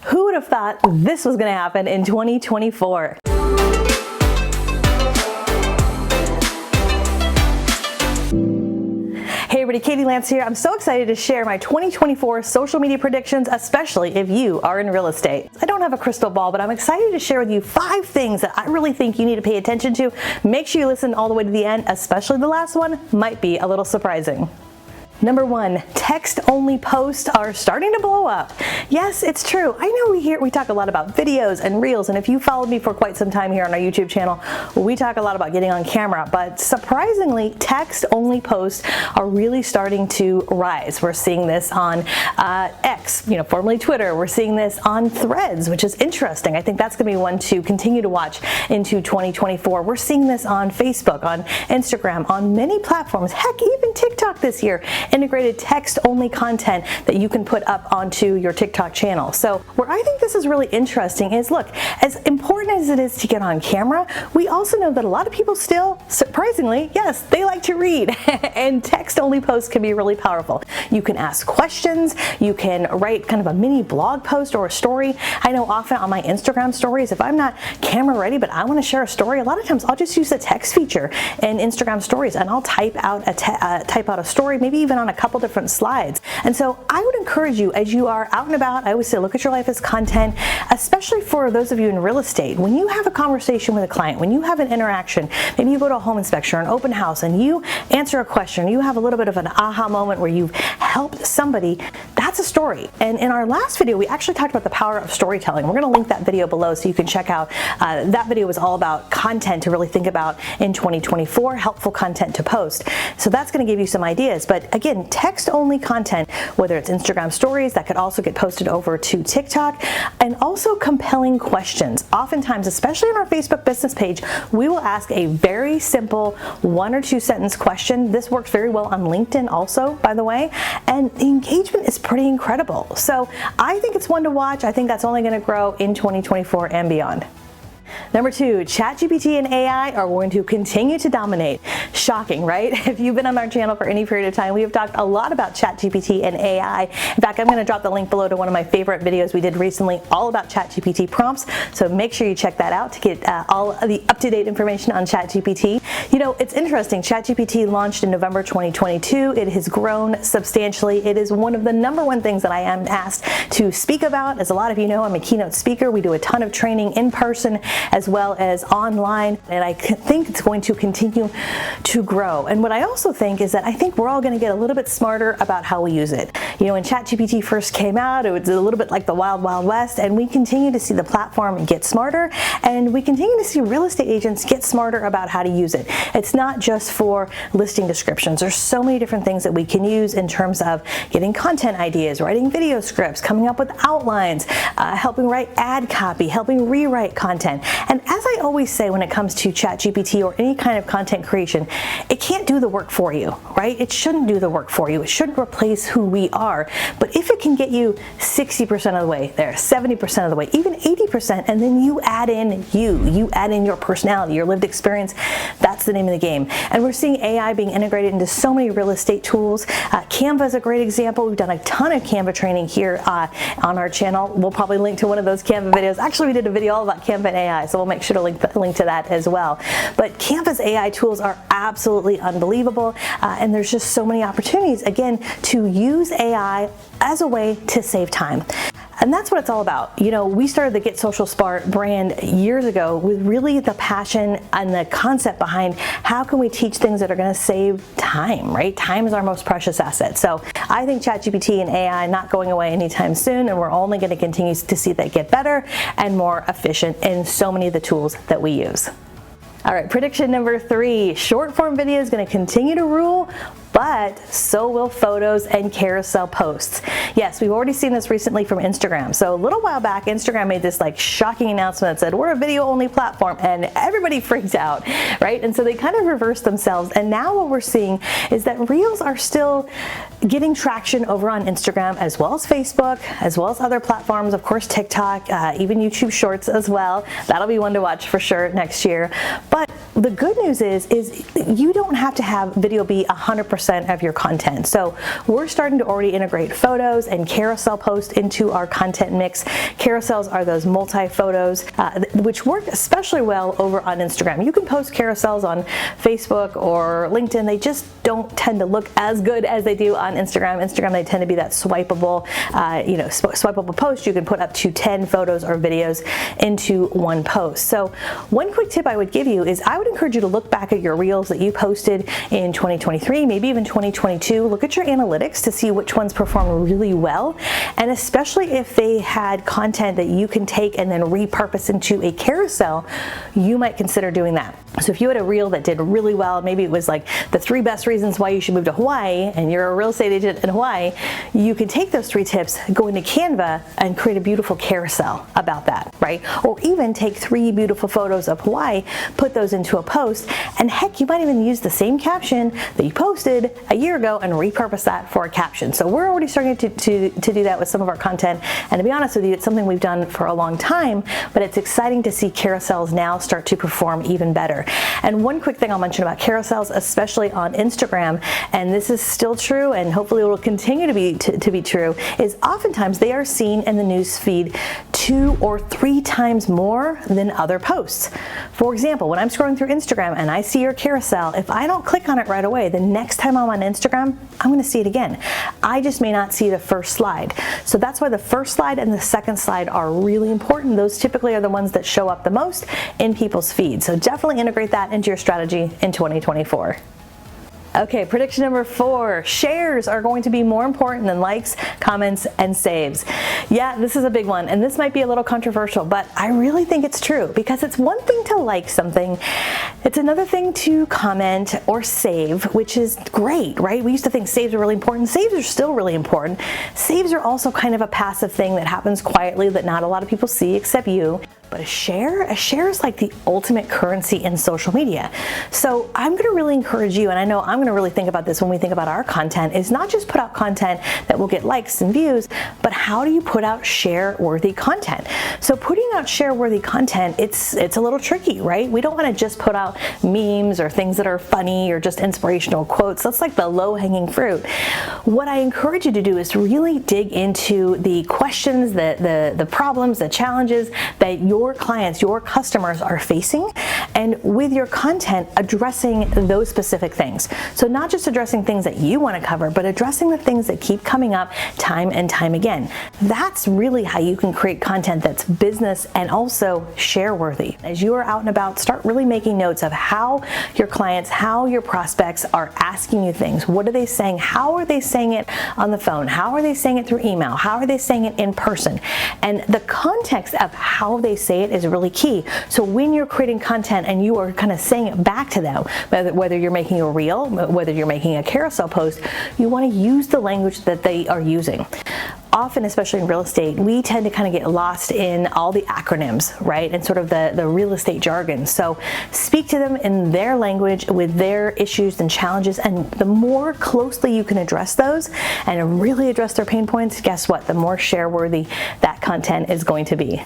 Who would have thought this was going to happen in 2024? Hey everybody, Katie Lance here. I'm so excited to share my 2024 social media predictions, especially if you are in real estate. I don't have a crystal ball, but I'm excited to share with you 5 things that I really think you need to pay attention to. Make sure you listen all the way to the end, especially the last one might be a little surprising. Number 1, text-only posts are starting to blow up. Yes, it's true. I know we talk a lot about videos and reels, and if you followed me for quite some time here on our YouTube channel, we talk a lot about getting on camera, but surprisingly, text-only posts are really starting to rise. We're seeing this on X, formerly Twitter. We're seeing this on Threads, which is interesting. I think that's going to be one to continue to watch into 2024. We're seeing this on Facebook, on Instagram, on many platforms. Heck, even TikTok this year integrated text-only content that you can put up onto your TikTok channel. So where I think this is really interesting is, look, as important as it is to get on camera, we also know that a lot of people still, surprisingly, yes, they like to read, and text-only posts can be really powerful. You can ask questions, you can write kind of a mini blog post or a story. I know often on my Instagram stories, if I'm not camera ready, but I want to share a story, a lot of times I'll just use the text feature in Instagram stories, and I'll type out a story, maybe even on a couple different slides. And so I would encourage you, as you are out and about, I always say look at your life as content, especially for those of you in real estate. When you have a conversation with a client, when you have an interaction, maybe you go to a home inspection or an open house and you answer a question, you have a little bit of an aha moment where you've helped somebody, that's a story. And in our last video, we actually talked about the power of storytelling. We're going to link that video below so you can check out. That video was all about content to really think about in 2024, helpful content to post. So that's going to give you some ideas. But again, text-only content, whether it's Instagram stories, that could also get posted over to TikTok, and also compelling questions. Oftentimes, especially on our Facebook business page, we will ask a very simple 1 or 2 sentence question. This works very well on LinkedIn also, by the way, and the engagement is pretty incredible. So I think it's one to watch. I think that's only going to grow in 2024 and beyond. Number 2, ChatGPT and AI are going to continue to dominate. Shocking, right? If you've been on our channel for any period of time, we have talked a lot about ChatGPT and AI. In fact, I'm going to drop the link below to one of my favorite videos we did recently all about ChatGPT prompts. So make sure you check that out to get all of the up-to-date information on ChatGPT. It's interesting. ChatGPT launched in November 2022. It has grown substantially. It is one of the #1 things that I am asked to speak about. As a lot of you know, I'm a keynote speaker. We do a ton of training in person as well as online, and I think it's going to continue to grow. And what I also think is that I think we're all going to get a little bit smarter about how we use it. When ChatGPT first came out, it was a little bit like the wild, wild west, and we continue to see the platform get smarter, and we continue to see real estate agents get smarter about how to use it. It's not just for listing descriptions. There's so many different things that we can use in terms of getting content ideas, writing video scripts, coming up with outlines, helping write ad copy, helping rewrite content. And as I always say when it comes to ChatGPT or any kind of content creation, it can't do the work for you, right? It shouldn't do the work for you. It shouldn't replace who we are. But if it can get you 60% of the way there, 70% of the way, even 80%, and then you add in you add in your personality, your lived experience, that's the name of the game. And we're seeing AI being integrated into so many real estate tools. Canva is a great example. We've done a ton of Canva training here on our channel. We'll probably link to one of those Canva videos. Actually, we did a video all about Canva and AI, so we'll make sure to link to that as well. But Canva's AI tools are absolutely unbelievable, and there's just so many opportunities, again, to use AI as a way to save time. And that's what it's all about. We started the Get Social Smart brand years ago with really the passion and the concept behind how can we teach things that are going to save time, right? Time is our most precious asset. So I think ChatGPT and AI not going away anytime soon, and we're only going to continue to see that get better and more efficient in so many of the tools that we use. All right, prediction number 3, short form video is going to continue to rule, but so will photos and carousel posts. Yes, we've already seen this recently from Instagram. So a little while back, Instagram made this shocking announcement that said, we're a video only platform, and everybody freaked out, right? And so they kind of reversed themselves. And now what we're seeing is that Reels are still getting traction over on Instagram, as well as Facebook, as well as other platforms, of course, TikTok, even YouTube Shorts as well. That'll be one to watch for sure next year. But the good news is you don't have to have video be 100% of your content. So we're starting to already integrate photos and carousel posts into our content mix. Carousels are those multi-photos, which work especially well over on Instagram. You can post carousels on Facebook or LinkedIn. They just don't tend to look as good as they do on Instagram. Instagram, they tend to be that swipeable, swipeable post. You can put up to 10 photos or videos into one post. So one quick tip I would give you is I would encourage you to look back at your reels that you posted in 2023, maybe even 2022. Look at your analytics to see which ones perform really well, and especially if they had content that you can take and then repurpose into a carousel, you might consider doing that. So if you had a reel that did really well, maybe it was like the 3 best reasons why you should move to Hawaii, and you're a real estate agent in Hawaii, you could take those 3 tips, go into Canva, and create a beautiful carousel about that, right? Or even take 3 beautiful photos of Hawaii, put those into a post, and heck, you might even use the same caption that you posted a year ago and repurpose that for a caption. So we're already starting to do that with some of our content, and to be honest with you, it's something we've done for a long time, but it's exciting to see carousels now start to perform even better. And one quick thing I'll mention about carousels, especially on Instagram, and this is still true and hopefully it will continue to be true, is oftentimes they are seen in the news feed 2 or 3 times more than other posts. For example, when I'm scrolling through Instagram and I see your carousel, if I don't click on it right away, the next time I'm on Instagram, I'm going to see it again. I just may not see the first slide. So that's why the first slide and the second slide are really important. Those typically are the ones that show up the most in people's feeds. So definitely integrate that into your strategy in 2024. Okay, prediction number 4, shares are going to be more important than likes, comments, and saves. Yeah, this is a big one, and this might be a little controversial, but I really think it's true, because it's one thing to like something, it's another thing to comment or save, which is great, right? We used to think saves are really important. Saves are still really important. Saves are also kind of a passive thing that happens quietly that not a lot of people see except you. But a share is like the ultimate currency in social media. So I'm going to really encourage you, and I know I'm going to really think about this when we think about our content, is not just put out content that will get likes and views, but how do you put out share-worthy content? So putting out share-worthy content, it's a little tricky, right? We don't want to just put out memes or things that are funny or just inspirational quotes. That's like the low-hanging fruit. What I encourage you to do is to really dig into the questions, the problems, the challenges that your clients, your customers are facing, and with your content addressing those specific things. So not just addressing things that you want to cover, but addressing the things that keep coming up time and time again. That's really how you can create content that's business and also share worthy. As you are out and about, start really making notes of how your clients, how your prospects are asking you things. What are they saying? How are they saying it on the phone? How are they saying it through email? How are they saying it in person? And the context of how they say it is really key. So when you're creating content and you are kind of saying it back to them, whether you're making a reel, whether you're making a carousel post, you want to use the language that they are using. Often, especially in real estate, we tend to kind of get lost in all the acronyms, right? And sort of the real estate jargon. So speak to them in their language with their issues and challenges. And the more closely you can address those and really address their pain points, guess what? The more share worthy that content is going to be.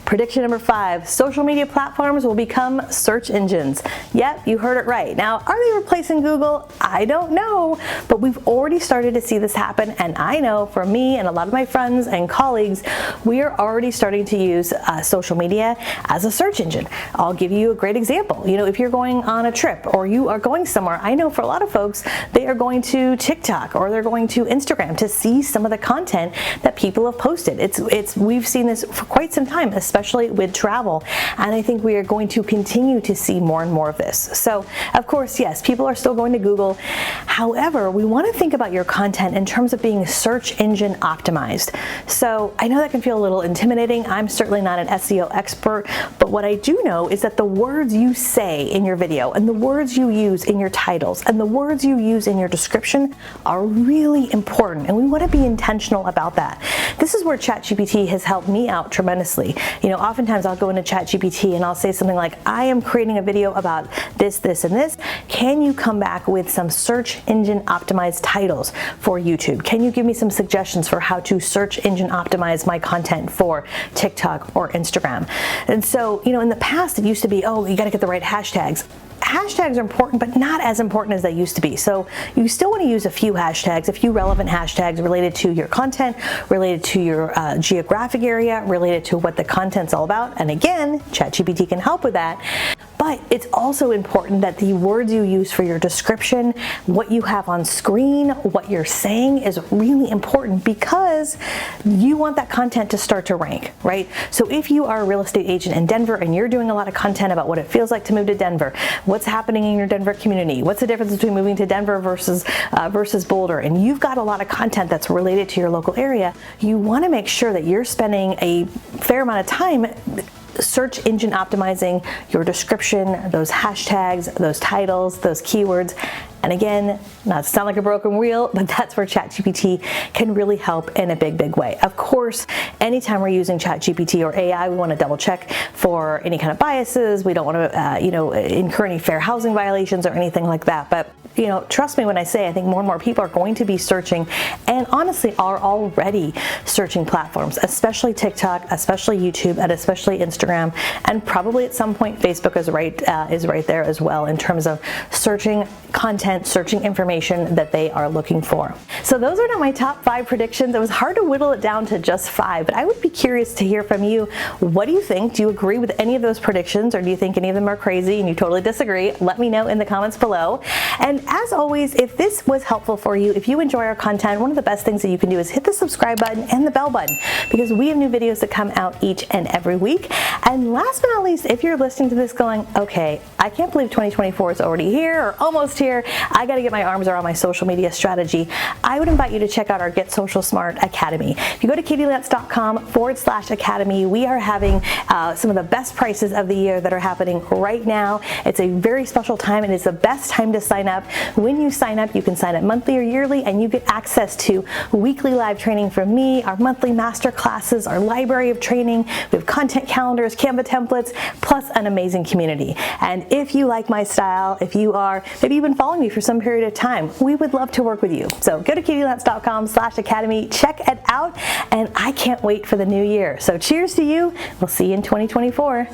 Prediction number 5, social media platforms will become search engines. Yep, you heard it right. Now, are they replacing Google? I don't know, but we've already started to see this happen, and I know for me and a lot of my friends and colleagues, we are already starting to use social media as a search engine. I'll give you a great example. You know, if you're going on a trip or you are going somewhere, I know for a lot of folks, they are going to TikTok or they're going to Instagram to see some of the content that people have posted. We've seen this for quite some time, especially with travel, and I think we are going to continue to see more and more of this. So of course, yes, people are still going to Google. However, we want to think about your content in terms of being search engine optimized. So I know that can feel a little intimidating. I'm certainly not an SEO expert, but what I do know is that the words you say in your video and the words you use in your titles and the words you use in your description are really important, and we want to be intentional about that. This is where ChatGPT has helped me out tremendously. Oftentimes I'll go into ChatGPT and I'll say something like, I am creating a video about this, this, and this. Can you come back with some search engine optimized titles for YouTube? Can you give me some suggestions for how to search engine optimize my content for TikTok or Instagram? And so, in the past it used to be, oh, you got to get the right hashtags. Hashtags are important, but not as important as they used to be. So you still want to use a few hashtags, a few relevant hashtags related to your content, related to your geographic area, related to what the content's all about. And again, ChatGPT can help with that. But it's also important that the words you use for your description, what you have on screen, what you're saying is really important, because you want that content to start to rank, right? So if you are a real estate agent in Denver and you're doing a lot of content about what it feels like to move to Denver, what's happening in your Denver community, what's the difference between moving to Denver versus Boulder, and you've got a lot of content that's related to your local area, you want to make sure that you're spending a fair amount of time search engine optimizing your description, those hashtags, those titles, those keywords. And again, not to sound like a broken wheel, but that's where ChatGPT can really help in a big, big way. Of course, anytime we're using ChatGPT or AI, we want to double check for any kind of biases. We don't want to, incur any fair housing violations or anything like that. But trust me when I say I think more and more people are going to be searching, and honestly are already searching platforms, especially TikTok, especially YouTube, and especially Instagram, and probably at some point Facebook is right there as well in terms of searching content, searching information that they are looking for. So those are now my top 5 predictions. It was hard to whittle it down to just 5, but I would be curious to hear from you. What do you think? Do you agree with any of those predictions, or do you think any of them are crazy and you totally disagree? Let me know in the comments below. And as always, if this was helpful for you, if you enjoy our content, one of the best things that you can do is hit the subscribe button and the bell button, because we have new videos that come out each and every week. And last but not least, if you're listening to this going, okay, I can't believe 2024 is already here or almost here, I got to get my arms around my social media strategy, I would invite you to check out our Get Social Smart Academy. If you go to KatieLance.com/academy, we are having some of the best prices of the year that are happening right now. It's a very special time, and it's the best time to sign up. When you sign up, you can sign up monthly or yearly, and you get access to weekly live training from me, our monthly master classes, our library of training. We have content calendars, Canva templates, plus an amazing community. And if you like my style, if you are, maybe you've been following me for some period of time, we would love to work with you. So go to KatieLance.com/academy, check it out, and I can't wait for the new year. So cheers to you. We'll see you in 2024.